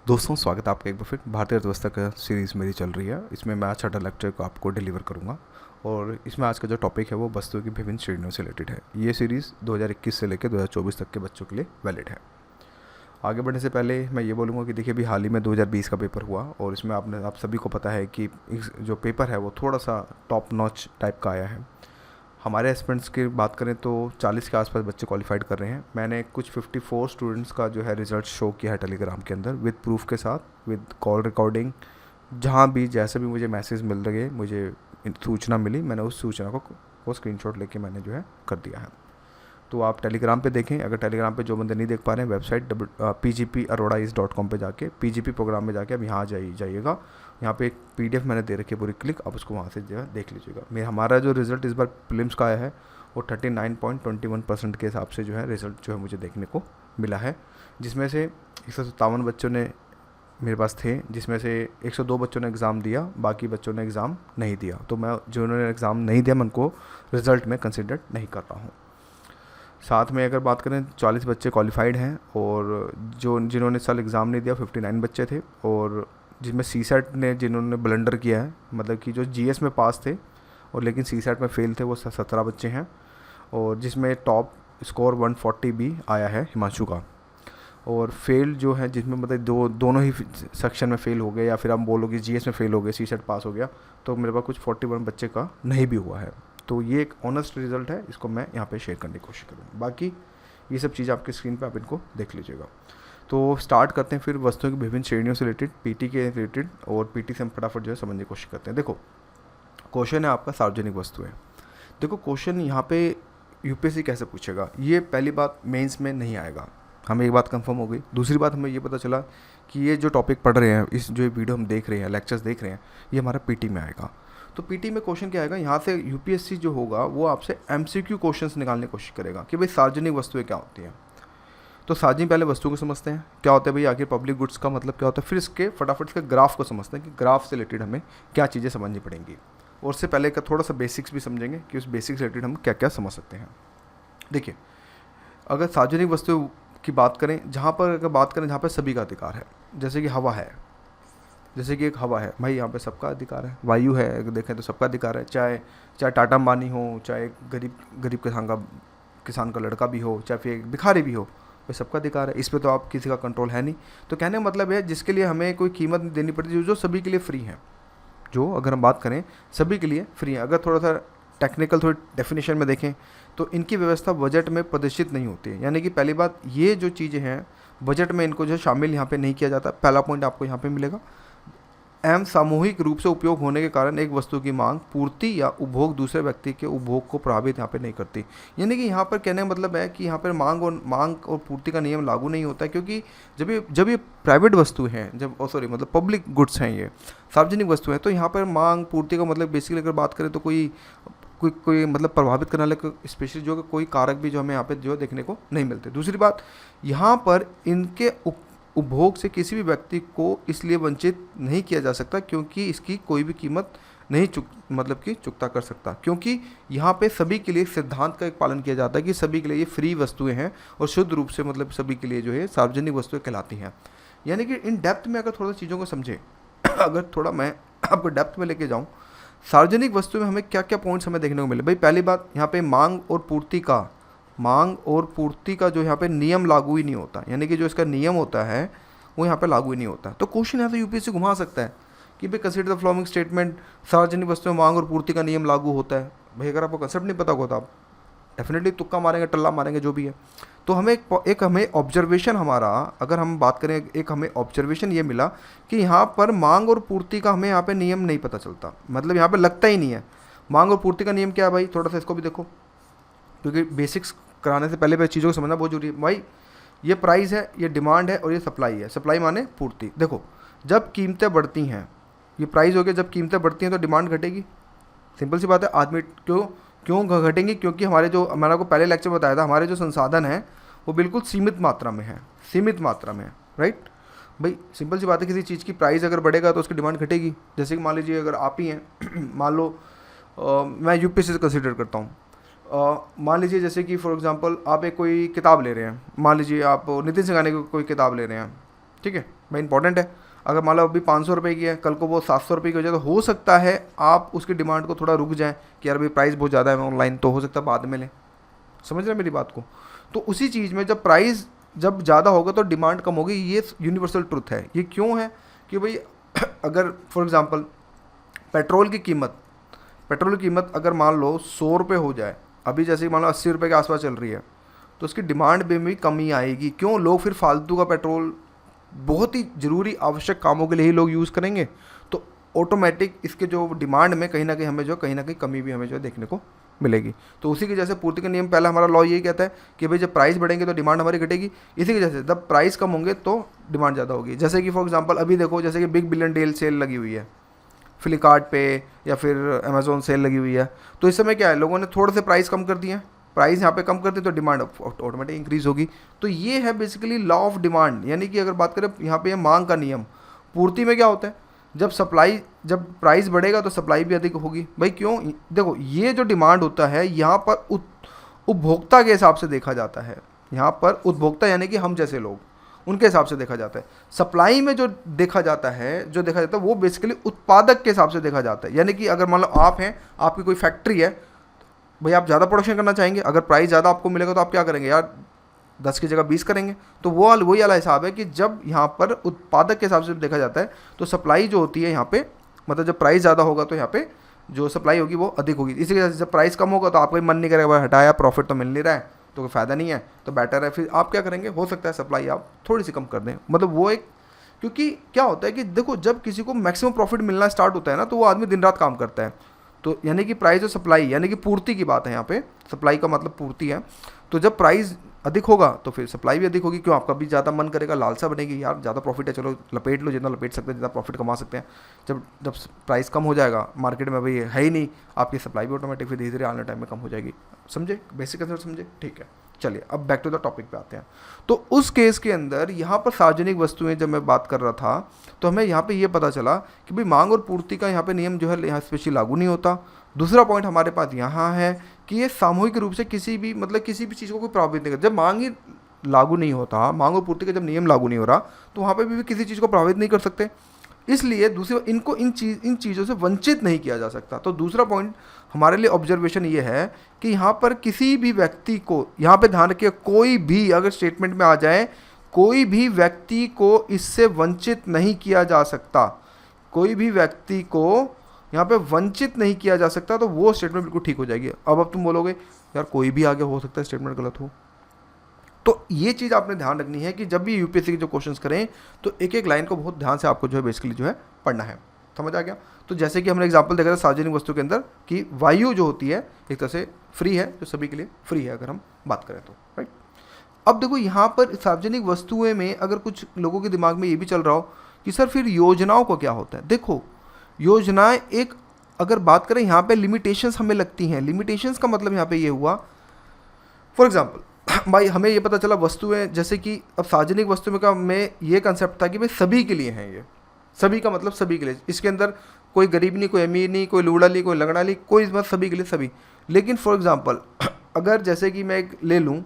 दोस्तों, स्वागत है आपका एक बार फिर। भारतीय अर्थव्यवस्था का सीरीज़ मेरी चल रही है। इसमें मैं आज छठा लेक्चर को आपको डिलीवर करूंगा और इसमें आज का जो टॉपिक है वो वस्तुओं की विभिन्न श्रेणियों से रिलेटेड है। ये सीरीज़ 2021 से लेकर 2024 तक के बच्चों के लिए वैलिड है। आगे बढ़ने से पहले मैं ये बोलूँगा कि देखिए, अभी हाल ही में 2020 का पेपर हुआ और इसमें आप सभी को पता है कि जो पेपर है वो थोड़ा सा टॉप नॉच टाइप का आया है। हमारे एस्पिरेंट्स की बात करें तो 40 के आसपास बच्चे क्वालिफाइड कर रहे हैं। मैंने कुछ 54 स्टूडेंट्स का जो है रिजल्ट शो किया है टेलीग्राम के अंदर विद प्रूफ के साथ, विद कॉल रिकॉर्डिंग। जहाँ भी जैसे भी मुझे मैसेज मिल रहे, मुझे सूचना मिली, मैंने उस सूचना को स्क्रीनशॉट लेके मैंने जो है कर दिया है। तो आप टेलीग्राम पे देखें। अगर टेलीग्राम पे जो बंदे नहीं देख पा रहे हैं, वेबसाइट pgparorais.com पे जाके पीजीपी प्रोग्राम में जाके अब यहाँ जाइएगा। यहाँ पे एक पीडीएफ मैंने दे रखी है पूरी, क्लिक आप उसको वहाँ से जो है देख लीजिएगा। हमारा जो रिज़ल्ट इस बार प्रीलिम्स का आया है वो 39.21% के हिसाब से जो है रिज़ल्ट जो है मुझे देखने को मिला है, जिसमें से 157 बच्चों ने मेरे पास थे, जिसमें से 102 बच्चों ने एग्ज़ाम दिया, बाकी बच्चों ने एग्ज़ाम नहीं दिया। तो मैं जिन्होंने एग्ज़ाम नहीं दिया मैं उनको रिज़ल्ट में कंसिडर नहीं कर रहा हूँ। साथ में अगर बात करें 40 बच्चे क्वालिफाइड हैं और जिन्होंने साल एग्ज़ाम नहीं दिया 59 बच्चे थे, और जिसमें सीसेट ने जिन्होंने ब्लंडर किया है, मतलब कि जो जीएस में पास थे और लेकिन सीसेट में फ़ेल थे, वो 17 बच्चे हैं। और जिसमें टॉप स्कोर 140 भी आया है हिमांशु का। और फेल जो है जिसमें मतलब दोनों ही सेक्शन में फ़ेल हो गए, या फिर आप बोलो कि जीएस में फ़ेल हो गए, सीसेट पास हो गया, तो मेरे पास कुछ 41 बच्चे का नहीं भी हुआ है। तो ये एक ऑनेस्ट रिज़ल्ट है, इसको मैं यहाँ पे शेयर करने की कोशिश करूँगा। बाकी ये सब चीज़ आपके स्क्रीन पे आप इनको देख लीजिएगा। तो स्टार्ट करते हैं फिर वस्तुओं की विभिन्न श्रेणियों से रिलेटेड, पीटी के रिलेटेड, और पीटी से हम फटाफट जो है समझने की कोशिश करते हैं। देखो, क्वेश्चन है आपका सार्वजनिक वस्तुएं। देखो, क्वेश्चन यहाँ पे यूपीएससी कैसे पूछेगा, ये पहली बात मेंस में नहीं आएगा, हमें एक बात कंफर्म हो गई। दूसरी बात, हमें ये पता चला कि ये जो टॉपिक पढ़ रहे हैं, इस जो वीडियो हम देख रहे हैं, लेक्चर्स देख रहे हैं, ये हमारा पीटी में आएगा। तो पीटी में क्वेश्चन क्या आएगा, यहाँ से यूपीएससी जो होगा वो आपसे एमसीक्यू क्वेश्चंस निकालने की कोशिश करेगा कि भाई सार्वजनिक वस्तुएं क्या होती हैं। तो सार्वजनिक पहले वस्तु को समझते हैं क्या होता है भाई, आखिर पब्लिक गुड्स का मतलब क्या होता है, फिर इसके फटाफट इसके ग्राफ को समझते हैं कि ग्राफ से रिलेटेड हमें क्या चीज़ें समझनी पड़ेंगी, और उससे पहले का थोड़ा सा बेसिक्स भी समझेंगे कि उस बेसिक्स से रिलेटेड हम क्या क्या समझ सकते हैं। देखिए, अगर सार्वजनिक वस्तु की बात करें, जहाँ पर सभी का अधिकार है, जैसे कि हवा है, जैसे कि एक हवा है भाई, यहाँ पे सबका अधिकार है। वायु है, अगर देखें तो सबका अधिकार है, चाहे टाटा अंबानी हो, चाहे गरीब किसान का लड़का भी हो, चाहे फिर एक भिखारी भी हो, भाई सबका अधिकार है। इस पर तो आप किसी का कंट्रोल है नहीं। तो कहने का मतलब है जिसके लिए हमें कोई कीमत नहीं देनी पड़ती, जो सभी के लिए फ्री है, जो अगर हम बात करें सभी के लिए फ्री है। अगर थोड़ा सा टेक्निकल थोड़ी डेफिनेशन में देखें तो इनकी व्यवस्था बजट में प्रदर्शित नहीं होती है, यानी कि पहली बात, ये जो चीज़ें हैं बजट में इनको जो शामिल यहाँ पे नहीं किया जाता। पहला पॉइंट आपको यहाँ पे मिलेगा। एवं सामूहिक रूप से उपयोग होने के कारण एक वस्तु की मांग, पूर्ति या उपभोग दूसरे व्यक्ति के उपभोग को प्रभावित यहाँ पे नहीं करती। यानी कि यहाँ पर कहने का मतलब है कि यहाँ पर मांग और पूर्ति का नियम लागू नहीं होता है, क्योंकि जब ये प्राइवेट वस्तु हैं, मतलब पब्लिक गुड्स हैं, ये सार्वजनिक वस्तु हैं, तो यहाँ पर मांग पूर्ति का मतलब बेसिकली अगर बात करें तो कोई मतलब प्रभावित करने वाले स्पेशली जो कोई कारक भी जो हमें यहाँ पे जो देखने को नहीं मिलते। दूसरी बात, यहाँ पर इनके उपभोग से किसी भी व्यक्ति को इसलिए वंचित नहीं किया जा सकता क्योंकि इसकी कोई भी कीमत नहीं चुकता कर सकता, क्योंकि यहाँ पे सभी के लिए सिद्धांत का एक पालन किया जाता है कि सभी के लिए ये फ्री वस्तुएं हैं और शुद्ध रूप से मतलब सभी के लिए जो है सार्वजनिक वस्तुएं कहलाती हैं। यानी कि इन डेप्थ में अगर थोड़ा चीज़ों को समझें, अगर थोड़ा मैं आपको डेप्थ में लेके जाऊँ, सार्वजनिक वस्तु में हमें क्या क्या पॉइंट्स हमें देखने को मिले। भाई पहली बात, यहाँ पे मांग और पूर्ति का जो यहाँ पे नियम लागू ही नहीं होता, यानी कि जो इसका नियम होता है वो यहाँ पे लागू ही नहीं होता। तो क्वेश्चन यहाँ से यूपीएससी घुमा सकता है कि भाई कंसीडर द फॉलोइंग स्टेटमेंट, सार्वजनिक वस्तु में मांग और पूर्ति का नियम लागू होता है। भाई अगर आपको कंसेप्ट नहीं पता होता, आप डेफिनेटली तुक्का मारेंगे, टल्ला मारेंगे, जो भी है। तो हमें ऑब्जर्वेशन, हमारा अगर हम बात करें, एक हमें ऑब्जर्वेशन ये मिला कि यहाँ पर मांग और पूर्ति का हमें यहाँ पे नियम नहीं पता चलता, मतलब यहाँ पे लगता ही नहीं है। मांग और पूर्ति का नियम क्या है भाई, थोड़ा सा इसको भी देखो, क्योंकि बेसिक्स कराने से पहले चीज़ों को समझना बहुत जरूरी है। भाई ये प्राइस है, ये डिमांड है, और ये सप्लाई है। सप्लाई माने पूर्ति। देखो, जब कीमतें बढ़ती हैं, ये प्राइस हो गया, जब कीमतें बढ़ती हैं तो डिमांड घटेगी, सिंपल सी बात है। आदमी क्यों घटेंगी, क्योंकि मैंने आपको पहले लेक्चर में बताया था, हमारे जो संसाधन हैं वो बिल्कुल सीमित मात्रा में है, राइट। भाई सिंपल सी बात है, किसी चीज़ की प्राइस अगर बढ़ेगा तो उसकी डिमांड घटेगी। जैसे कि मान लीजिए अगर आप ही हैं मान लो मैं यूपीएससी से कंसिडर करता हूँ, मान लीजिए जैसे कि फॉर एग्जांपल आप एक कोई किताब ले रहे हैं, मान लीजिए आप नितिन सिंघानिया की कोई किताब ले रहे हैं, ठीक है। भाई इंपॉर्टेंट है। अगर मान लो अभी 500 रुपये की है, कल को वो 700 रुपये की हो जाए, तो हो सकता है आप उसकी डिमांड को थोड़ा रुक जाए कि यार भाई प्राइस बहुत ज़्यादा है ऑनलाइन, तो हो सकता है बाद में लें। समझ रहे हैं मेरी बात को? तो उसी चीज़ में जब प्राइस जब ज़्यादा होगा तो डिमांड कम होगी, ये यूनिवर्सल ट्रुथ है। ये क्यों है कि भाई अगर फॉर एग्ज़ाम्पल पेट्रोल की कीमत अगर मान लो 100 रुपये हो जाए, अभी जैसे मान लो 80 रुपये के आसपास चल रही है, तो उसकी डिमांड में भी कमी आएगी। क्यों? लोग फिर फालतू का पेट्रोल बहुत ही ज़रूरी आवश्यक कामों के लिए ही लोग यूज़ करेंगे, तो ऑटोमेटिक इसके जो डिमांड में कहीं ना कहीं हमें जो कहीं ना कहीं कमी भी हमें जो देखने को मिलेगी। तो उसी की जैसे पूर्ति का नियम, पहला हमारा लॉ यही कहता है कि भाई जब प्राइस बढ़ेंगे तो डिमांड हमारी घटेगी। इसी की जैसे जब प्राइस कम होंगे तो डिमांड ज़्यादा होगी। जैसे कि फॉर एग्जांपल अभी देखो, जैसे कि बिग बिलियन डील सेल लगी हुई है फ्लिपकार्ट पे या फिर अमेज़ोन सेल लगी हुई है, तो इस समय क्या है, लोगों ने थोड़े से प्राइस कम कर दिए हैं, प्राइस यहाँ पे कम कर दी तो डिमांड ऑटोमेटिक इंक्रीज़ होगी। तो ये है बेसिकली लॉ ऑफ डिमांड, यानी कि अगर बात करें यहाँ पे मांग का नियम। पूर्ति में क्या होता है, जब प्राइस बढ़ेगा तो सप्लाई भी अधिक होगी। भाई क्यों? देखो ये जो डिमांड होता है यहाँ पर उपभोक्ता के हिसाब से देखा जाता है। यहाँ पर उपभोक्ता यानी कि हम जैसे लोग, उनके हिसाब से देखा जाता है। सप्लाई में जो देखा जाता है वो बेसिकली उत्पादक के हिसाब से देखा जाता है। यानी कि अगर मान लो आप हैं, आपकी कोई फैक्ट्री है, भाई आप ज़्यादा प्रोडक्शन करना चाहेंगे, अगर प्राइस ज़्यादा आपको मिलेगा तो आप क्या करेंगे यार, 10 की जगह 20 करेंगे। तो वो वही वाला हिसाब है कि जब यहाँ पर उत्पादक के हिसाब से देखा जाता है तो सप्लाई जो होती है यहाँ पे, मतलब जब प्राइस ज़्यादा होगा तो यहाँ पे जो सप्लाई होगी वो अधिक होगी। इसी वजह से जब प्राइस कम होगा तो आपका मन नहीं करेगा, हटाया प्रॉफिट तो मिल नहीं रहा है तो कोई फ़ायदा नहीं है, तो बेटर है फिर आप क्या करेंगे, हो सकता है सप्लाई आप थोड़ी सी कम कर दें। मतलब वो एक, क्योंकि क्या होता है कि देखो जब किसी को मैक्सिमम प्रॉफिट मिलना स्टार्ट होता है ना, तो वो आदमी दिन रात काम करता है। तो यानी कि प्राइस और सप्लाई यानी कि पूर्ति की बात है यहाँ पे, सप्लाई का मतलब पूर्ति है। तो जब प्राइस अधिक होगा तो फिर सप्लाई भी अधिक होगी। क्यों? आपका भी ज़्यादा मन करेगा, लालसा बनेगी, यार ज़्यादा प्रॉफिट है, चलो लपेट लो, जितना लपेट सकते हैं, जितना प्रॉफिट कमा सकते हैं। जब जब प्राइस कम हो जाएगा मार्केट में, भाई है ही नहीं, आपकी सप्लाई भी ऑटोमेटिक फिर धीरे धीरे आने टाइम में कम हो जाएगी। समझे? बेसिक कंसेप्ट समझे? ठीक है, चलिए अब बैक टू द टॉपिक पे आते हैं। तो उस केस के अंदर यहाँ पर सार्वजनिक वस्तुएं जब मैं बात कर रहा था, तो हमें यहाँ पे ये पता चला कि भाई मांग और पूर्ति का यहाँ पे नियम जो है यहाँ स्पेशली लागू नहीं होता। दूसरा पॉइंट हमारे पास यहाँ है कि ये सामूहिक रूप से किसी भी चीज़ को कोई प्रभावित नहीं करता। जब मांग ही लागू नहीं होता, मांग और पूर्ति का जब नियम लागू नहीं हो रहा, तो वहाँ पे भी किसी चीज़ को प्रभावित नहीं कर सकते। इसलिए दूसरी इनको इन चीज़ों से वंचित नहीं किया जा सकता। तो दूसरा पॉइंट हमारे लिए ऑब्जर्वेशन ये है कि यहाँ पर किसी भी व्यक्ति को, यहाँ पे ध्यान रखिए, कोई भी अगर स्टेटमेंट में आ जाए, कोई भी व्यक्ति को इससे वंचित नहीं किया जा सकता, कोई भी व्यक्ति को यहाँ पे वंचित नहीं किया जा सकता, तो वो स्टेटमेंट बिल्कुल ठीक हो जाएगी। अब तुम बोलोगे यार कोई भी आगे हो सकता है स्टेटमेंट गलत हो, तो ये चीज़ आपने ध्यान रखनी है कि जब भी यूपीएससी के जो क्वेश्चंस करें तो एक एक लाइन को बहुत ध्यान से आपको जो है बेसिकली जो है पढ़ना है। समझ आ गया? तो जैसे कि हमने एग्जांपल देखा था सार्वजनिक वस्तु के अंदर कि वायु जो होती है एक तरह से फ्री है, जो सभी के लिए फ्री है अगर हम बात करें तो, राइट। अब देखो यहाँ पर सार्वजनिक वस्तुएं में अगर कुछ लोगों के दिमाग में ये भी चल रहा हो कि सर फिर योजनाओं को क्या होता है। देखो योजनाएं एक, अगर बात करें यहाँ पे लिमिटेशंस हमें लगती हैं। लिमिटेशंस का मतलब यहाँ पे ये हुआ, फॉर एग्जांपल भाई हमें ये पता चला वस्तुएं, जैसे कि अब सार्वजनिक वस्तुएं का में ये कंसेप्ट था कि भाई सभी के लिए हैं, ये सभी का मतलब सभी के लिए, इसके अंदर कोई गरीब नहीं, कोई अमीर नहीं, कोई लूड़ा नहीं, कोई लंगड़ा नहीं, कोई मतलब सभी के लिए सभी। लेकिन फॉर एग्जांपल अगर जैसे कि मैं एक ले लूँ,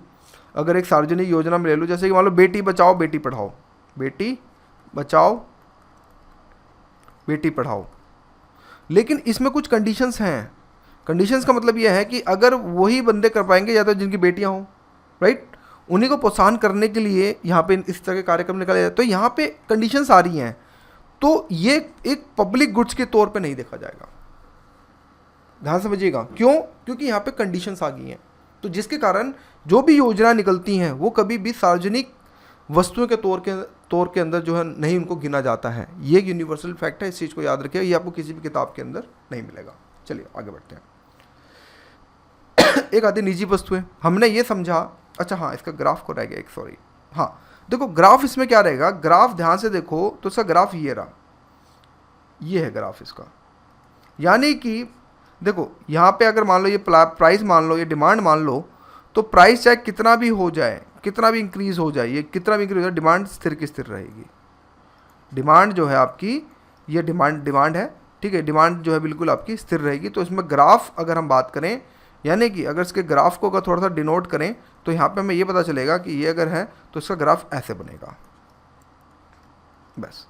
अगर एक सार्वजनिक योजना में ले लूँ, जैसे कि मान लो बेटी बचाओ बेटी पढ़ाओ, बेटी बचाओ बेटी पढ़ाओ, लेकिन इसमें कुछ कंडीशंस हैं। कंडीशंस का मतलब यह है कि अगर वही बंदे कर पाएंगे या तो जिनकी बेटियां हों, राइट, उन्हीं को प्रोत्साहन करने के लिए यहाँ पे इस तरह के कार्यक्रम निकाले जाते। तो यहाँ पे कंडीशंस आ रही हैं, तो ये एक पब्लिक गुड्स के तौर पे नहीं देखा जाएगा। ध्यान समझिएगा, क्यों? क्योंकि यहाँ पे कंडीशंस आ गई हैं, तो जिसके कारण जो भी योजना निकलती हैं वो कभी भी सार्वजनिक वस्तुओं के तौर के अंदर जो है नहीं उनको गिना जाता है। ये एक यूनिवर्सल फैक्ट है, इस चीज़ को याद रखिए, ये आपको किसी भी किताब के अंदर नहीं मिलेगा। चलिए आगे बढ़ते हैं। एक आधी निजी वस्तुएं हमने ये समझा। अच्छा हाँ, इसका ग्राफ को रह गया एक, सॉरी। हाँ देखो ग्राफ इसमें क्या रहेगा, ग्राफ ध्यान से देखो तो इसका ग्राफ ये रहा, ये है ग्राफ इसका। यानी कि देखो यहाँ पे अगर मान लो ये प्राइस मान लो, ये डिमांड मान लो, तो प्राइस चाहे कितना भी हो जाए, कितना भी इंक्रीज हो जाए, ये कितना भी इंक्रीज हो जाए, डिमांड स्थिर की स्थिर रहेगी। डिमांड जो है आपकी, ये डिमांड है, ठीक है, डिमांड जो है बिल्कुल आपकी स्थिर रहेगी। तो इसमें ग्राफ अगर हम बात करें, यानी कि अगर इसके ग्राफ को अगर थोड़ा सा डिनोट करें तो यहाँ पे हमें ये पता चलेगा कि ये अगर है तो इसका ग्राफ ऐसे बनेगा। बस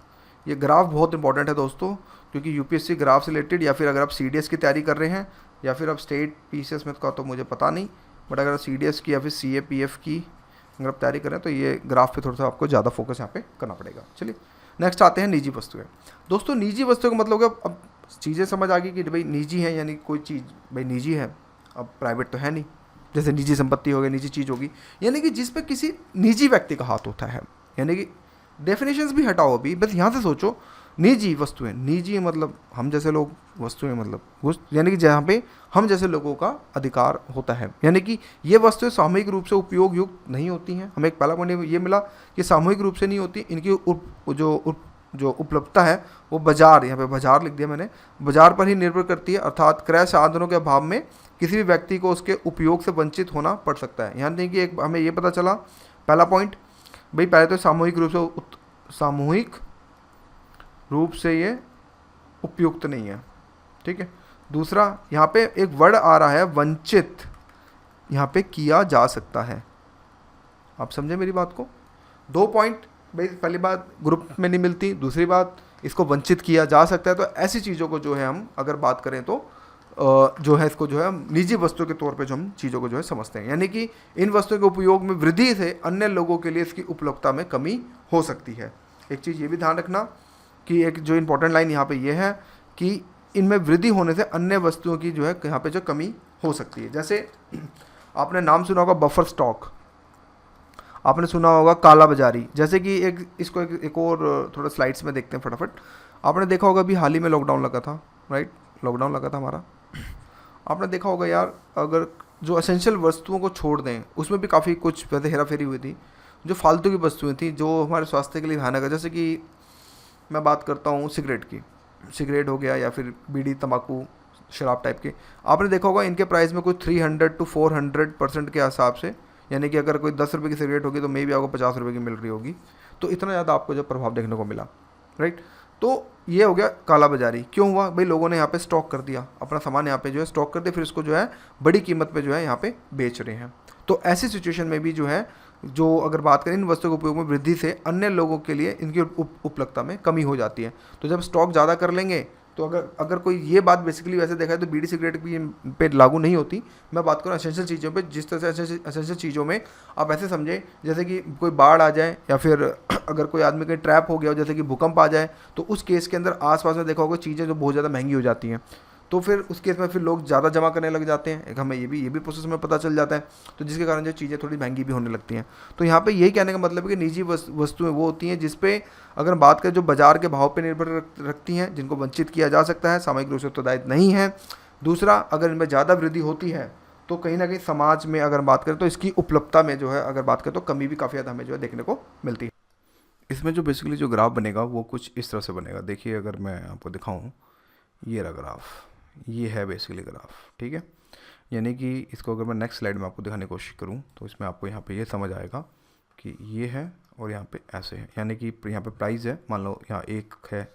ये ग्राफ बहुत इंपॉर्टेंट है दोस्तों, क्योंकि यूपीएससी ग्राफ से रिलेटेड, या फिर अगर आप सीडीएस की तैयारी कर रहे हैं या फिर आप स्टेट पीसीएस में का तो मुझे पता नहीं, बट अगर सीडीएस की या फिर सीएपीएफ की अगर आप तैयारी करें तो ये ग्राफ पे थोड़ा सा आपको ज़्यादा फोकस यहाँ पे करना पड़ेगा। चलिए नेक्स्ट आते हैं निजी वस्तुएं। दोस्तों निजी वस्तुओं का मतलब होगा, अब चीज़ें समझ आ गई कि भाई निजी है, यानी कोई चीज़ भाई निजी है, अब प्राइवेट तो है नहीं। जैसे निजी संपत्ति हो गई, निजी चीज़ होगी, यानी कि जिस पे किसी निजी व्यक्ति का हाथ होता है, यानी कि डेफिनेशंस भी हटाओ अभी, बस यहाँ से सोचो निजी वस्तुएं, निजी मतलब हम जैसे लोग, वस्तुएं मतलब यानी कि जहाँ पे हम जैसे लोगों का अधिकार होता है, यानी कि ये वस्तुएं सामूहिक रूप से उपयोग युक्त नहीं होती हैं। हमें एक पहला पॉइंट ये मिला कि सामूहिक रूप से नहीं होती, इनकी जो उपलब्धता है वो बाजार, यहाँ पे बाजार लिख दिया मैंने, बाजार पर ही निर्भर करती है, अर्थात क्रय साधनों के अभाव में किसी भी व्यक्ति को उसके उपयोग से वंचित होना पड़ सकता है। यहाँ देखिए एक हमें ये पता चला, पहला पॉइंट भाई पहले तो सामूहिक रूप से ये उपयुक्त नहीं है, ठीक है। दूसरा यहाँ पे एक वर्ड आ रहा है वंचित, यहाँ पे किया जा सकता है। आप समझे मेरी बात को? 2 पॉइंट भाई, पहली बात ग्रुप में नहीं मिलती, दूसरी बात इसको वंचित किया जा सकता है। तो ऐसी चीज़ों को जो है हम अगर बात करें तो जो है इसको जो है निजी वस्तु के तौर पे जो हम चीज़ों को जो है समझते हैं, यानी कि इन वस्तुओं के उपयोग में वृद्धि से अन्य लोगों के लिए इसकी उपलब्धता में कमी हो सकती है। एक चीज़ ये भी ध्यान रखना कि एक जो इंपॉर्टेंट लाइन यहाँ पे ये है कि इनमें वृद्धि होने से अन्य वस्तुओं की जो है यहाँ पे जो कमी हो सकती है। जैसे आपने नाम सुना होगा बफर स्टॉक, आपने सुना होगा काला बाजारी। जैसे कि इसको एक और थोड़ा स्लाइड्स में देखते हैं फटाफट। आपने देखा होगा अभी हाल ही में लॉकडाउन लगा था, राइट, लॉकडाउन लगा था हमारा। आपने देखा होगा यार, अगर जो एसेंशियल वस्तुओं को छोड़ दें उसमें भी काफ़ी कुछ वैसे हेरा फेरी हुई थी। जो फालतू की वस्तुएं थी जो हमारे स्वास्थ्य के लिए भयानक है, जैसे कि मैं बात करता हूँ सिगरेट की, सिगरेट हो गया या फिर बीड़ी, तंबाकू, शराब टाइप के। आपने देखा होगा इनके प्राइस में कुछ 300 to 400% के हिसाब से, यानी कि अगर कोई 10 रुपये की सिगरेट होगी तो मे भी आपको 50 रुपये की मिल रही होगी। तो इतना ज़्यादा आपको जो प्रभाव देखने को मिला, राइट। तो ये हो गया काला बाजारी। क्यों हुआ भाई? लोगों ने यहाँ पे स्टॉक कर दिया, अपना सामान यहाँ पे जो है स्टॉक कर दिया, फिर इसको जो है बड़ी कीमत पे जो है यहाँ पे बेच रहे हैं। तो ऐसी सिचुएशन में भी जो है, जो अगर बात करें इन वस्तुओं के उपयोग में वृद्धि से अन्य लोगों के लिए इनकी उपलब्धता में कमी हो जाती है। तो जब स्टॉक ज़्यादा कर लेंगे तो अगर कोई ये बात बेसिकली वैसे देखा है तो बीड़ी सिगरेट भी पे लागू नहीं होती। मैं बात करूँ एसेंशियल चीज़ों पे, जिस तरह से एसेंशियल चीज़ों में आप ऐसे समझें जैसे कि कोई बाढ़ आ जाए या फिर अगर कोई आदमी कहीं ट्रैप हो गया हो, जैसे कि भूकंप आ जाए, तो उस केस के अंदर आसपास में देखा होगा चीज़ें जो बहुत ज़्यादा महंगी हो जाती हैं। तो फिर उस केस में फिर लोग ज़्यादा जमा करने लग जाते हैं, एक हमें ये भी प्रोसेस में पता चल जाता है, तो जिसके कारण जो चीज़ें थोड़ी महंगी भी होने लगती हैं। तो यहाँ पे यही कहने का मतलब है कि निजी वस्तुएं वो होती हैं जिसपे अगर बात करें जो बाजार के भाव पे निर्भर रखती हैं, जिनको वंचित किया जा सकता है, सामूहिक रूप से उत्तरदायित नहीं है। दूसरा, अगर इनमें ज़्यादा वृद्धि होती है तो कहीं ना कहीं समाज में अगर बात करें तो इसकी उपलब्धता में जो है अगर बात करें तो कमी भी काफ़ी ज़्यादा हमें जो है देखने को मिलती है। इसमें जो बेसिकली जो ग्राफ बनेगा वो कुछ इस तरह से बनेगा। देखिए अगर मैं आपको दिखाऊँ, ये रहा ग्राफ, ये है बेसिकली ग्राफ, ठीक है। यानी कि इसको अगर मैं नेक्स्ट स्लाइड में आपको दिखाने की कोशिश करूँ तो इसमें आपको यहाँ पे ये समझ आएगा कि ये है और यहाँ पे ऐसे है। यानी कि यहाँ पे प्राइस है, मान लो यहाँ 1 है,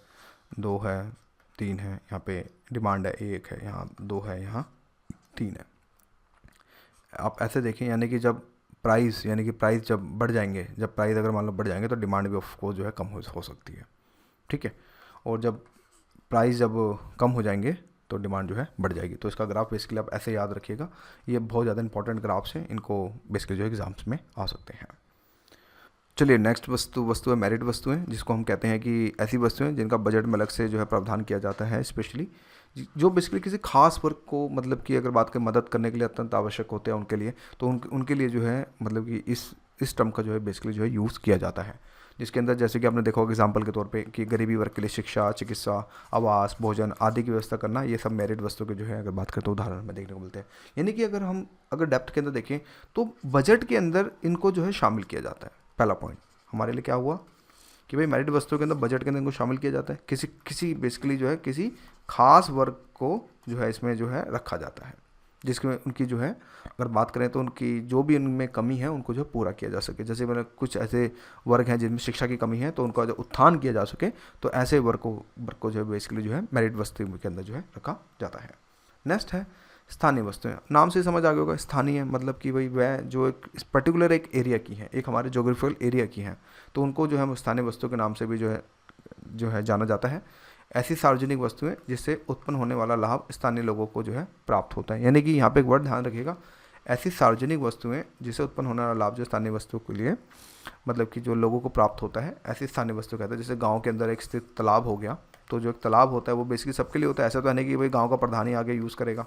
2 है, 3 है, यहाँ पे डिमांड है 1 है, यहाँ 2 है, यहाँ 3 है। आप ऐसे देखें, यानी कि जब प्राइस जब बढ़ जाएंगे, जब प्राइस अगर मान लो बढ़ जाएंगे तो डिमांड भी ऑफकोर्स जो है कम हो सकती है, ठीक है। और जब प्राइस जब कम हो जाएंगे तो डिमांड जो है बढ़ जाएगी। तो इसका ग्राफ बेसिकली आप ऐसे याद रखिएगा, ये बहुत ज़्यादा इंपॉर्टेंट ग्राफ्स हैं, इनको बेसिकली जो एग्जाम्स में आ सकते हैं। चलिए नेक्स्ट वस्तु है मेरिट वस्तुएं, जिसको हम कहते हैं कि ऐसी वस्तुएं जिनका बजट में अलग से जो है प्रावधान किया जाता है, स्पेशली जो बेसिकली किसी खास वर्ग को, मतलब कि अगर बात करें मदद करने के लिए अत्यंत आवश्यक होते हैं उनके लिए, तो उनके लिए जो है मतलब कि इस टर्म का जो है बेसिकली जो है यूज़ किया जाता है। जिसके अंदर जैसे कि आपने देखा होगा एग्जाम्पल के तौर पे कि गरीबी वर्ग के लिए शिक्षा, चिकित्सा, आवास, भोजन आदि की व्यवस्था करना, ये सब मेरिट वस्तु के जो है अगर बात करें तो उदाहरण में देखने को मिलते हैं। यानी कि अगर डेप्थ के अंदर देखें तो बजट के अंदर इनको जो है शामिल किया जाता है। पहला पॉइंट हमारे लिए क्या हुआ कि भाई मेरिट वस्तुओं के अंदर बजट के अंदर इनको शामिल किया जाता है, किसी बेसिकली जो है किसी खास वर्ग को जो है इसमें जो है रखा जाता है, जिसमें उनकी जो है अगर बात करें तो उनकी जो भी उनमें कमी है उनको जो पूरा किया जा सके। जैसे मैंने कुछ ऐसे वर्ग हैं जिनमें शिक्षा की कमी है तो उनका जो उत्थान किया जा सके, तो ऐसे वर्ग को जो है बेसिकली जो है मेरिट वस्तु के अंदर जो है रखा जाता है। नेक्स्ट है स्थानीय वस्तुएं। नाम से समझ आ गया होगा, स्थानीय मतलब कि भाई वह जो एक पर्टिकुलर एक एरिया की है, एक हमारे जोग्राफिकल एरिया की हैं, तो उनको जो है हम स्थानीय वस्तु के नाम से भी जो है जो है जाना जाता है। ऐसी सार्वजनिक वस्तुएं जिससे उत्पन्न होने वाला लाभ स्थानीय लोगों को जो है प्राप्त होता है। यानी कि यहाँ पे एक वर्ड ध्यान रखिएगा, ऐसी सार्वजनिक वस्तुएं जिससे उत्पन्न होने वाला लाभ जो स्थानीय वस्तुओं के लिए मतलब कि जो लोगों को प्राप्त होता है, ऐसी स्थानीय वस्तु कहते हैं। जैसे गांव के अंदर एक स्थित तालाब हो गया, तो जो एक तालाब होता है वो बेसिकली सबके लिए होता है। ऐसा तो है नहीं कि भाई गांव का प्रधान ही आगे यूज़ करेगा,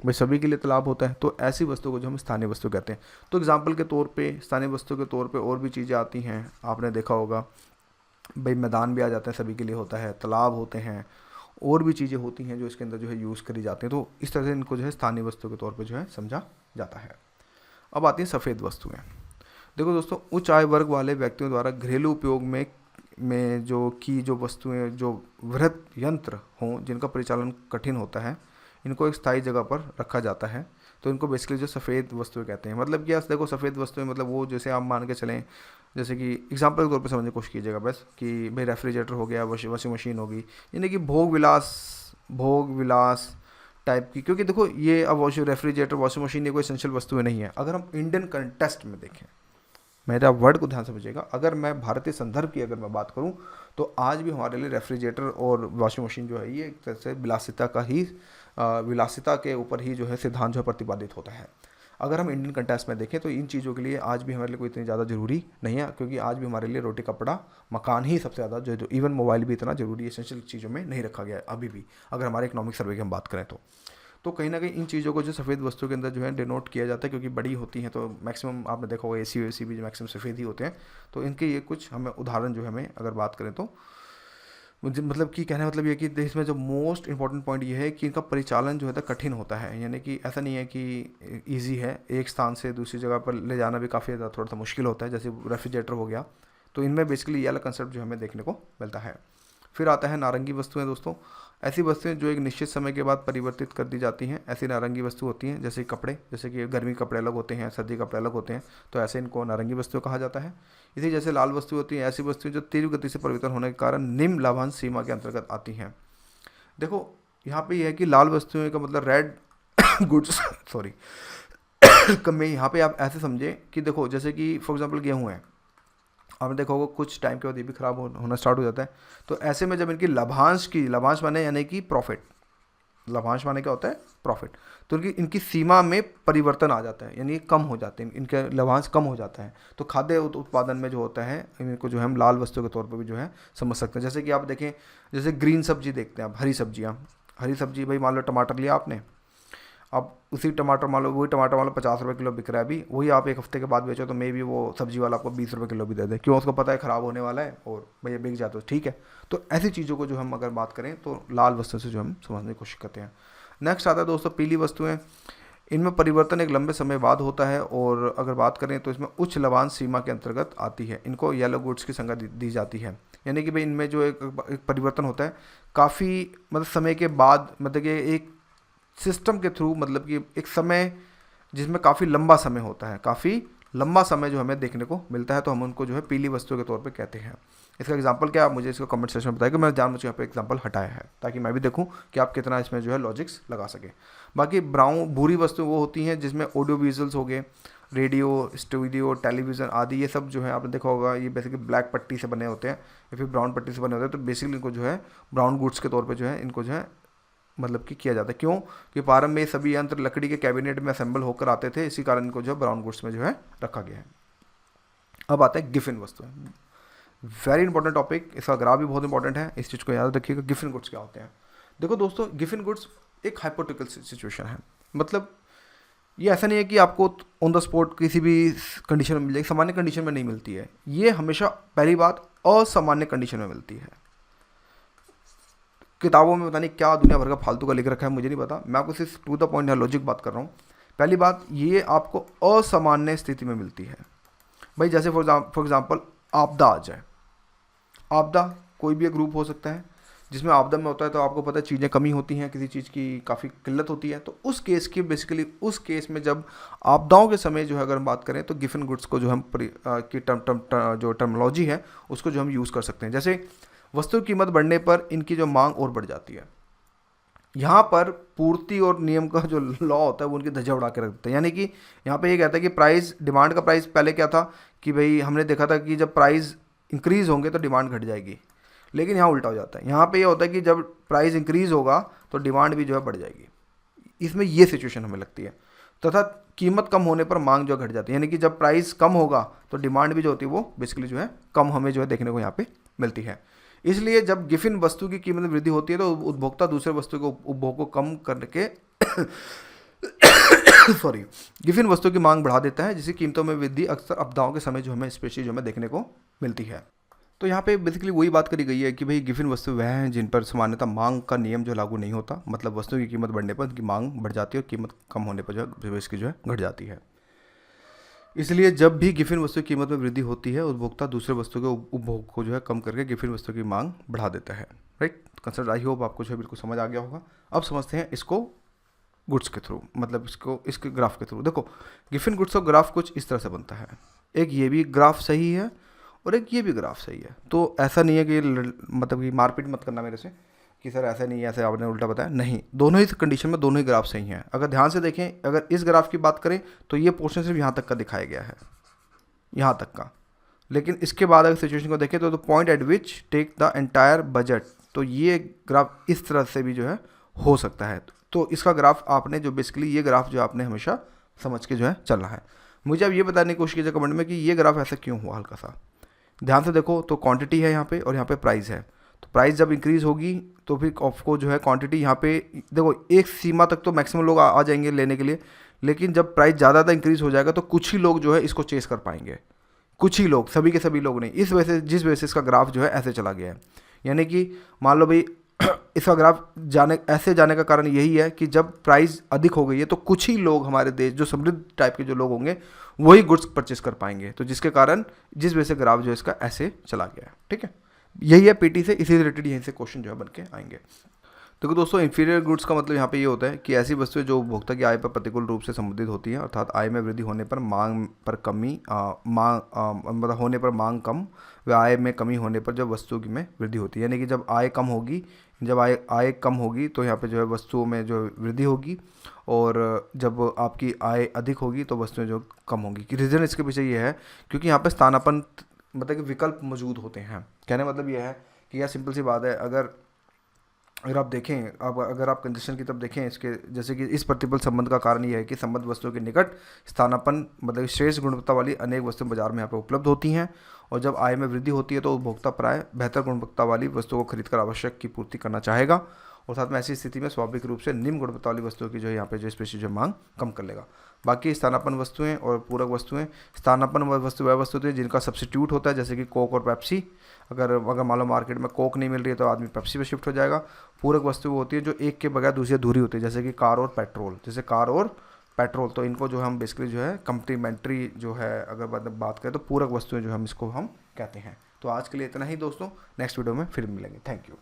भाई सभी के लिए तालाब होता है। तो ऐसी वस्तु को जो हम स्थानीय वस्तु कहते हैं। तो एग्जाम्पल के तौर पे स्थानीय वस्तु के तौर पे और भी चीज़ें आती हैं, आपने देखा होगा भाई मैदान भी आ जाते हैं, सभी के लिए होता है, तालाब होते हैं, और भी चीज़ें होती हैं जो इसके अंदर जो है यूज़ करी जाती हैं। तो इस तरह से इनको जो है स्थानीय वस्तु के तौर पर जो है समझा जाता है। अब आती हैं सफ़ेद वस्तुएँ। देखो दोस्तों, उच्च आय वर्ग वाले व्यक्तियों द्वारा घरेलू उपयोग में जो वस्तुएं जो वृहत यंत्र हों जिनका परिचालन कठिन होता है, इनको एक स्थायी जगह पर रखा जाता है। तो इनको बेसिकली जो सफ़ेद वस्तुएं कहते हैं। मतलब क्या, देखो सफ़ेद वस्तुएं मतलब वो जैसे आप मान के चलें, जैसे कि एग्जांपल के तौर पे समझने की कोशिश कीजिएगा बस, कि भाई रेफ्रिजरेटर हो गया, वॉशिंग मशीन होगी, यानी कि भोग विलास टाइप की। क्योंकि देखो ये अब रेफ्रिजरेटर वॉशिंग मशीन ये कोई एसेंशियल वस्तुएं नहीं है। अगर हम इंडियन कंटेक्स्ट में देखें, मेरा वर्ड को ध्यान समझिएगा, अगर मैं भारतीय संदर्भ की अगर मैं बात करूं, तो आज भी हमारे लिए रेफ्रिजरेटर और वॉशिंग मशीन जो है ये एक तरह से विलासिता के ऊपर ही जो है सिद्धांत जो है प्रतिपादित होता है। अगर हम इंडियन कंटेक्स्ट में देखें तो इन चीज़ों के लिए आज भी हमारे लिए कोई इतनी ज़्यादा ज़रूरी नहीं है, क्योंकि आज भी हमारे लिए रोटी कपड़ा मकान ही सबसे ज़्यादा जो इवन मोबाइल भी इतना ज़रूरी एसेंशियल चीज़ों में नहीं रखा गया है अभी भी, अगर हमारे इकोनॉमिक सर्वे की हम बात करें तो कहीं ना कहीं इन चीज़ों को जो सफ़ेद वस्तु के अंदर जो है डिनोट किया जाता है, क्योंकि बड़ी होती हैं। तो मैक्सिमम आपने देखा होगा एसी वेसी भी जो मैक्सिमम सफ़ेद ही होते हैं। तो इनके ये कुछ हमें उदाहरण जो है हमें अगर बात करें तो मुझे मतलब कि कहने मतलब ये कि इसमें जो मोस्ट इंपॉर्टेंट पॉइंट ये है कि इनका परिचालन जो है कठिन होता है। यानी कि ऐसा नहीं है कि ईजी है, एक स्थान से दूसरी जगह पर ले जाना भी काफ़ी ज़्यादा थोड़ा सा मुश्किल होता है। जैसे रेफ्रिजरेटर हो गया, तो इनमें बेसिकली ये वाला कंसेप्ट जो हमें देखने को मिलता है। फिर आता है नारंगी वस्तुएं। दोस्तों, ऐसी वस्तुएं जो एक निश्चित समय के बाद परिवर्तित कर दी जाती हैं, ऐसी नारंगी वस्तु होती हैं। जैसे कपड़े, जैसे कि गर्मी कपड़े अलग होते हैं, सर्दी कपड़े अलग होते हैं, तो ऐसे इनको नारंगी वस्तुएं कहा जाता है। इसी जैसे लाल वस्तु होती हैं, ऐसी वस्तुएं जो तीव्र गति से परिवर्तन होने के कारण निम्न लाभांश सीमा के अंतर्गत आती हैं। देखो यहाँ पे यह है कि लाल वस्तुएं का मतलब रेड गुड्स सॉरी में यहाँ पे आप ऐसे समझे कि देखो जैसे कि फॉर एग्जाम्पल गेहूँ है, आपने देखा होगा कुछ टाइम के बाद ये भी खराब होना स्टार्ट हो जाता है। तो ऐसे में जब इनकी लाभांश माने यानी कि प्रॉफिट, लाभांश माने क्या होता है, प्रॉफिट, तो इनकी सीमा में परिवर्तन आ जाता है, यानी कम हो जाते हैं, इनके लाभांश कम हो जाता है। तो खाद्य उत्पादन में जो होता है इनको जो है हम लाल वस्तु के तौर पर भी जो है समझ सकते हैं। जैसे कि आप देखें, जैसे ग्रीन सब्जी देखते हैं आप, हरी सब्जी भाई मान लो टमाटर लिया आपने, अब उसी टमाटर मान लो 50 रुपये किलो बिक रहा है अभी, वही आप एक हफ्ते के बाद बेचो तो मे भी वो सब्जी वाला आपको 20 रुपये किलो भी दे दे, क्यों, उसको पता है ख़राब होने वाला है और भैया बिक जाता है, ठीक है। तो ऐसी चीज़ों को जो हम अगर बात करें तो लाल वस्तु से जो हम समझने की कोशिश करते हैं। नेक्स्ट आता है दोस्तों पीली वस्तुएँ। इनमें परिवर्तन एक लंबे समय बाद होता है, और अगर बात करें तो इसमें उच्च लाभांश सीमा के अंतर्गत आती है। इनको येलो गुड्स की संज्ञा दी जाती है। यानी कि भाई इनमें जो एक परिवर्तन होता है काफ़ी मतलब समय के बाद, मतलब कि एक सिस्टम के थ्रू, मतलब कि एक समय जिसमें काफ़ी लंबा समय होता है, काफ़ी लंबा समय जो हमें देखने को मिलता है, तो हम उनको जो है पीली वस्तु के तौर पे कहते हैं। इसका एग्जांपल क्या, आप मुझे इसको कमेंट सेक्शन में बताइए कि मैंने जानबूझ के यहाँ पे एग्जांपल हटाया है, ताकि मैं भी देखूँ कि आप कितना इसमें जो है लॉजिक्स लगा सके। बाकी भूरी वस्तु वो होती हैं जिसमें ऑडियो विजुअल्स हो गए, रेडियो, स्टूडियो, टेलीविज़न आदि, ये सब जो है आपने देखा होगा ये बेसिकली ब्लैक पट्टी से बने होते हैं या फिर ब्राउन पट्टी से बने होते हैं। तो बेसिकली इनको जो है ब्राउन गुड्स के तौर पर जो है इनको जो है मतलब कि किया जाता है। क्यों कि प्रारंभ में सभी यंत्र लकड़ी के कैबिनेट में असेंबल होकर आते थे, इसी कारण इनको जो ब्राउन गुड्स में जो है रखा गया है। अब आता है गिफिन वस्तु, वेरी इंपॉर्टेंट टॉपिक, इसका ग्राफ भी बहुत इंपॉर्टेंट है, इस चीज़ को याद रखिएगा। गिफिन गुड्स क्या होते हैं? देखो दोस्तों, गिफिन गुड्स एक हाइपोथेटिकल सिचुएशन है। मतलब ये ऐसा नहीं है कि आपको ऑन द स्पॉट किसी भी कंडीशन में मिल जाएगी, सामान्य कंडीशन में नहीं मिलती है। ये हमेशा पहली बात असामान्य कंडीशन में मिलती है। किताबों में पता नहीं क्या दुनिया भर का फालतू का लिख रखा है, मुझे नहीं पता, मैं आपको सिर्फ टू द पॉइंट या लॉजिक बात कर रहा हूँ। पहली बात, ये आपको असामान्य स्थिति में मिलती है। भाई जैसे फॉर एग्जांपल आपदा आ जाए, आपदा कोई भी एक ग्रुप हो सकता है जिसमें आपदा में होता है, तो आपको पता है चीज़ें कमी होती हैं, किसी चीज़ की काफ़ी किल्लत होती है। तो उस केस की बेसिकली उस केस में जब आपदाओं के समय जो है अगर हम बात करें तो गिफिन गुड्स को जो हम की जो टर्मोलॉजी है उसको जो हम यूज़ कर सकते हैं। जैसे वस्तु की कीमत बढ़ने पर इनकी जो मांग और बढ़ जाती है, यहाँ पर पूर्ति और नियम का जो लॉ होता है वो उनकी धज्जियां उड़ा के रख देते हैं। यानी कि यहाँ पे ये कहता है कि प्राइस, डिमांड का प्राइस पहले क्या था कि भाई हमने देखा था कि जब प्राइस इंक्रीज़ होंगे तो डिमांड घट जाएगी, लेकिन यहाँ उल्टा हो जाता है, यहाँ पे ये होता है कि जब प्राइस इंक्रीज़ होगा तो डिमांड भी जो है बढ़ जाएगी। इसमें ये सिचुएशन हमें लगती है। तथा कीमत कम होने पर मांग जो घट जाती है, यानी कि जब प्राइस कम होगा तो डिमांड भी जो होती है वो बेसिकली जो है कम हमें जो है देखने को यहाँ पे मिलती है। इसलिए जब गिफिन वस्तु की कीमत में वृद्धि होती है तो उपभोक्ता दूसरे वस्तु के उपभोग को कम करके सॉरी गिफिन वस्तु की मांग बढ़ा देता है, जिसकी कीमतों में वृद्धि अक्सर आपदाओं के समय जो हमें स्पेशली जो हमें देखने को मिलती है। तो यहाँ पे बेसिकली वही बात करी गई है कि भाई गिफिन वस्तु वह हैं जिन पर सामान्यतः मांग का नियम जो लागू नहीं होता, मतलब वस्तु की कीमत बढ़ने पर उनकी मांग बढ़ जाती है और कीमत कम होने पर जो है इसकी जो है घट जाती है। इसलिए जब भी गिफिन वस्तु की कीमत में वृद्धि होती है, उपभोक्ता दूसरे वस्तु के उपभोग को जो है कम करके गिफिन वस्तु की मांग बढ़ा देता है। राइट कंसेप्ट आई होप आपको जो है बिल्कुल समझ आ गया होगा। अब समझते हैं इसको गुड्स के थ्रू, मतलब इसके ग्राफ के थ्रू। देखो गिफिन गुड्स का ग्राफ कुछ इस तरह से बनता है, एक ये भी ग्राफ सही है और एक ये भी ग्राफ सही है। तो ऐसा नहीं है कि मतलब कि मारपीट मत करना मेरे से कि सर ऐसा नहीं है, ऐसे आपने उल्टा बताया, नहीं, दोनों ही कंडीशन में दोनों ही ग्राफ सही हैं। अगर ध्यान से देखें, अगर इस ग्राफ की बात करें तो ये पोर्शन सिर्फ यहाँ तक का दिखाया गया है, यहाँ तक का, लेकिन इसके बाद अगर सिचुएशन को देखें तो point at which take the entire budget, तो ये ग्राफ इस तरह से भी जो है हो सकता है। तो इसका ग्राफ आपने जो बेसिकली ये ग्राफ जो आपने हमेशा समझ के जो है चलना है। मुझे अब ये बताने की कोशिश कीजिए कमेंट में कि ये ग्राफ ऐसा क्यों हुआ। हल्का सा ध्यान से देखो तो क्वांटिटी है यहाँ पे और यहाँ पे प्राइस है, तो प्राइस जब इंक्रीज़ होगी तो फिर आपको जो है क्वांटिटी यहाँ पे देखो एक सीमा तक तो मैक्सिमम लोग आ जाएंगे लेने के लिए, लेकिन जब प्राइस ज़्यादा इंक्रीज़ हो जाएगा तो कुछ ही लोग जो है इसको चेस कर पाएंगे, कुछ ही लोग, सभी के सभी लोग नहीं। इस वजह से जिस वजह से इसका ग्राफ जो है ऐसे चला गया है, यानी कि मान लो भाई इसका ग्राफ ऐसे जाने का कारण यही है कि जब प्राइस अधिक हो गई है तो कुछ ही लोग हमारे देश जो समृद्ध टाइप के जो लोग होंगे वही गुड्स परचेस कर पाएंगे, तो जिसके कारण जिस वजह से ग्राफ जो है इसका ऐसे चला गया है। ठीक है, यही है पीटी से, इसी रिलेटेड यहीं से क्वेश्चन जो है बन के आएंगे। तो दोस्तों इंफीरियर गुड्स का मतलब यहाँ पे ये होता है कि ऐसी वस्तुएं जो उपभोक्ता की आय पर प्रतिकूल रूप से संबंधित होती हैं, अर्थात आय में वृद्धि होने पर मांग पर कमी मतलब होने पर मांग कम व आय में कमी होने पर जब वस्तु की में वृद्धि होती है, यानी कि जब आय कम होगी, जब आय कम होगी तो यहाँ पे जो है वस्तुओं में जो वृद्धि होगी, और जब आपकी आय अधिक होगी तो वस्तुएं जो कम होगी। कि रीज़न इसके पीछे ये है क्योंकि यहाँ पे स्थानापन्न मतलब कि विकल्प मौजूद होते हैं। कहने मतलब ये है कि यार सिंपल सी बात है, अगर आप देखें, अब अगर आप कंजक्शन की तरफ देखें इसके, जैसे कि इस प्रतिबल संबंध का कारण यह है कि संबद्ध वस्तुओं के निकट स्थानापन्न मतलब श्रेष्ठ गुणवत्ता वाली अनेक वस्तुएं बाजार में यहाँ पे उपलब्ध होती हैं, और जब आय में वृद्धि होती है तो उपभोक्ता प्राय बेहतर गुणवत्ता वाली वस्तुओं को खरीदकर आवश्यक की पूर्ति करना चाहेगा, और साथ में ऐसी स्थिति में स्वाभाविक रूप से निम्न गुणवत्ता वाली वस्तुओं की जो है यहाँ पे जो स्पेशल जो मांग कम कर लेगा। बाकी स्थानापन्न वस्तुएं और पूरक वस्तुएं, स्थानापन्न वस्तु वह वस्तुएं हैं जिनका सब्स्टिट्यूट होता है, जैसे कि कोक और पेप्सी। अगर मान लो मार्केट में कोक नहीं मिल रही है तो आदमी पेप्सी पे शिफ्ट हो जाएगा। पूरक वस्तु वो होती है जो एक के बगैर दूसरी अधूरी होती है, जैसे कि कार और पेट्रोल, तो इनको जो हम बेसिकली जो है कम्प्लीमेंट्री जो है अगर बात करें तो पूरक वस्तुएं जो हम इसको हम कहते हैं। तो आज के लिए इतना ही दोस्तों, नेक्स्ट वीडियो में फिर मिलेंगे। Thank you.